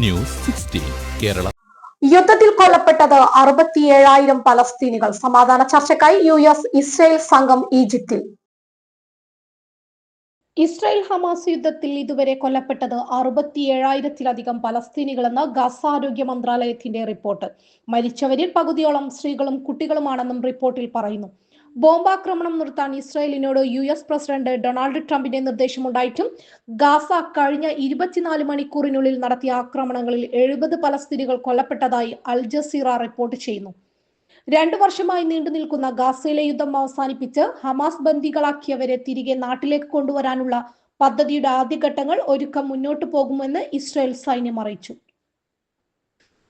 News 16 Kerala. യുദ്ധത്തിൽ കൊല്ലപ്പെട്ടത് 67,000 പലസ്തീനികൾ. സമാധാന ചർച്ചയ്ക്കായി ഇസ്രായേൽ സംഘം ഈജിപ്തിൽ. ഇസ്രായേൽ ഹമാസ് യുദ്ധത്തിൽ ഇതുവരെ കൊല്ലപ്പെട്ടത് 67,000-ത്തിലധികം പലസ്തീനികളെന്ന് ഗാസ ആരോഗ്യ മന്ത്രാലയത്തിന്റെ റിപ്പോർട്ട്. മരിച്ചവരിൽ പകുതിയോളം സ്ത്രീകളും കുട്ടികളുമാണെന്നും റിപ്പോർട്ടിൽ പറയുന്നു. ബോംബാക്രമണം നിർത്താൻ ഇസ്രായേലിനോട് പ്രസിഡന്റ് ഡൊണാൾഡ് ട്രംപിന്റെ നിർദ്ദേശമുണ്ടായിട്ടും ഗാസ കഴിഞ്ഞ 24 മണിക്കൂറിനുള്ളിൽ നടത്തിയ ആക്രമണങ്ങളിൽ 70 പലസ്തീനികൾ കൊല്ലപ്പെട്ടതായി അൽ ജസീറ റിപ്പോർട്ട് ചെയ്യുന്നു. 2 വർഷമായി നീണ്ടു നിൽക്കുന്ന ഗാസയിലെ യുദ്ധം അവസാനിപ്പിച്ച് ഹമാസ് ബന്ദികളാക്കിയവരെ തിരികെ നാട്ടിലേക്ക് കൊണ്ടുവരാനുള്ള പദ്ധതിയുടെ ആദ്യഘട്ടങ്ങൾ ഒരുക്കം മുന്നോട്ടു പോകുമെന്ന് ഇസ്രായേൽ സൈന്യം അറിയിച്ചു.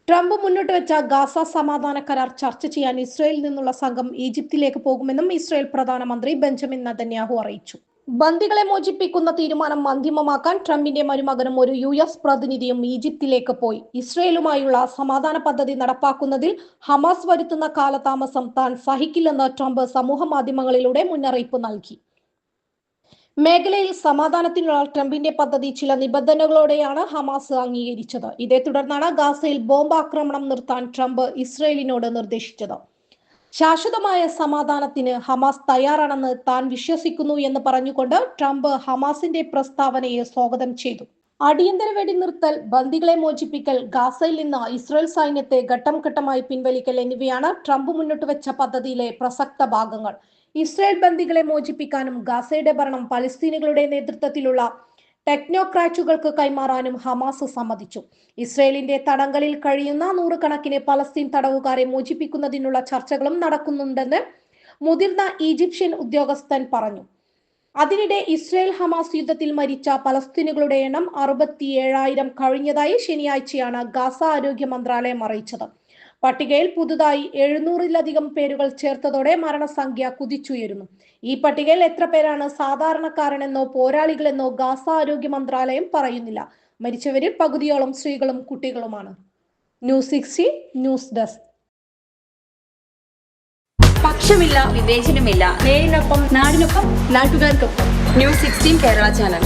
ട്രംപ് മുന്നോട്ട് വെച്ച ഗാസ സമാധാന കരാർ ചർച്ച ചെയ്യാൻ ഇസ്രായേലിൽ നിന്നുള്ള സംഘം ഈജിപ്തിലേക്ക് പോകുമെന്നും ഇസ്രായേൽ പ്രധാനമന്ത്രി ബെഞ്ചമിൻ നെതന്യാഹു അറിയിച്ചു. ബന്ദികളെ മോചിപ്പിക്കുന്ന തീരുമാനം അന്തിമമാക്കാൻ ട്രംപിന്റെ മരുമകനും ഒരു പ്രതിനിധിയും ഈജിപ്തിലേക്ക് പോയി. ഇസ്രായേലുമായുള്ള സമാധാന പദ്ധതി നടപ്പാക്കുന്നതിൽ ഹമാസ് വരുത്തുന്ന കാലതാമസം താൻ സഹിക്കില്ലെന്ന് ട്രംപ് സമൂഹ മാധ്യമങ്ങളിലൂടെ മുന്നറിയിപ്പ് നൽകി. മേഖലയിൽ സമാധാനത്തിനുള്ള ട്രംപിന്റെ പദ്ധതി ചില നിബന്ധനകളോടെയാണ് ഹമാസ് അംഗീകരിച്ചത്. ഇതേ തുടർന്നാണ് ഗാസയിൽ ബോംബാക്രമണം നിർത്താൻ ട്രംപ് ഇസ്രായേലിനോട് നിർദ്ദേശിച്ചത്. ശാശ്വതമായ സമാധാനത്തിന് ഹമാസ് തയ്യാറാണെന്ന് താൻ വിശ്വസിക്കുന്നു എന്ന് പറഞ്ഞുകൊണ്ട് ട്രംപ് ഹമാസിന്റെ പ്രസ്താവനയെ സ്വാഗതം ചെയ്തു. അടിയന്തര വെടിനിർത്തൽ, ബന്ദികളെ മോചിപ്പിക്കൽ, ഗാസയിൽ നിന്ന് ഇസ്രായേൽ സൈന്യത്തെ ഘട്ടം ഘട്ടമായി പിൻവലിക്കൽ എന്നിവയാണ് ട്രംപ് മുന്നോട്ട് വെച്ച പദ്ധതിയിലെ പ്രസക്ത ഭാഗങ്ങൾ. ഇസ്രായേൽ ബന്ദികളെ മോചിപ്പിക്കാനും ഗാസയുടെ ഭരണം പലസ്തീനികളുടെ നേതൃത്വത്തിലുള്ള ടെക്നോക്രാറ്റുകൾക്ക് കൈമാറാനും ഹമാസ് സമ്മതിച്ചു. ഇസ്രായേലിന്റെ തടങ്കലിൽ കഴിയുന്ന നൂറുകണക്കിന് പലസ്തീൻ തടവുകാരെ മോചിപ്പിക്കുന്നതിനുള്ള ചർച്ചകളും നടക്കുന്നുണ്ടെന്ന് മുതിർന്ന ഈജിപ്ഷ്യൻ ഉദ്യോഗസ്ഥൻ പറഞ്ഞു. അതിനിടെ ഇസ്രായേൽ ഹമാസ് യുദ്ധത്തിൽ മരിച്ച പലസ്തീനുകളുടെ എണ്ണം 67,000 കഴിഞ്ഞതായി ശനിയാഴ്ചയാണ് ഗാസ ആരോഗ്യ മന്ത്രാലയം അറിയിച്ചത്. പട്ടികയിൽ പുതുതായി 700-ലധികം പേരുകൾ ചേർത്തതോടെ മരണസംഖ്യ കുതിച്ചുയരുന്നു. ഈ പട്ടികയിൽ എത്ര പേരാണ് സാധാരണക്കാരെന്നോ പോരാളികളെന്നോ ഗാസ ആരോഗ്യ മന്ത്രാലയം പറയുന്നില്ല. മരിച്ചവരിൽ പകുതിയോളം സ്ത്രീകളും കുട്ടികളുമാണ്. News 16 news desk. പക്ഷമില്ല, വിവേചനമില്ല. നേരിനൊപ്പം, നാടിനൊപ്പം, നാട്ടുകാർക്കൊപ്പം. News 16 Kerala channel.